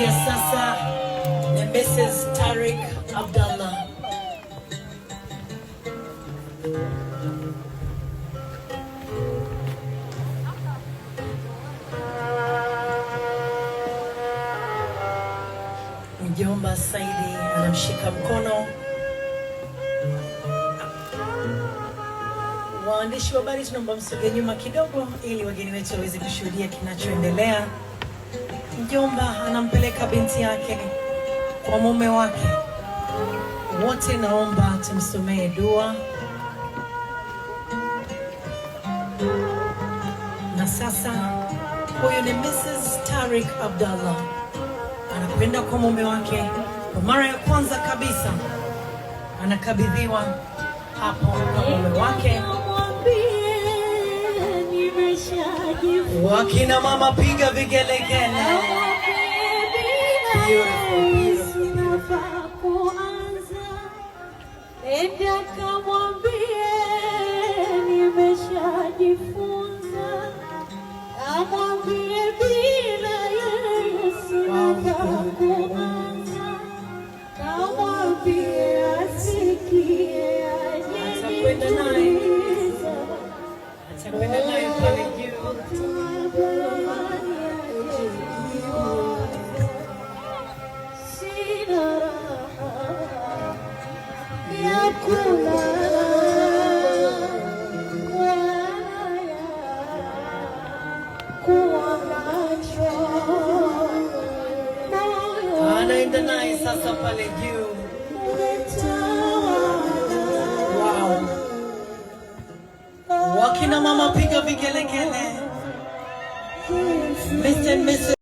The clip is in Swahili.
anaingia sasa na Mrs. Tariq Abdallah. Mjomba Saidi anamshika mkono. Waandishi wa habari, tunaomba msogee nyuma kidogo ili wageni wetu waweze kushuhudia kinachoendelea. Mjomba anampeleka binti yake kwa mume wake. Wote naomba tumsomee dua. Na sasa huyu ni Mrs. Tariq Abdallah, anakwenda kwa mume wake kwa mara ya kwanza kabisa, anakabidhiwa hapo kwa mume wake. Wakina mama piga vigelegele. Enda kamwambie nimeshajifunza, kamwambie bila Yesu kuanza, kamwambie asikie atakwenda naye pale juu. Anaenda naye sasa pale juu. Wow. Wakina mama piga vigelegele. Mr. and Mrs.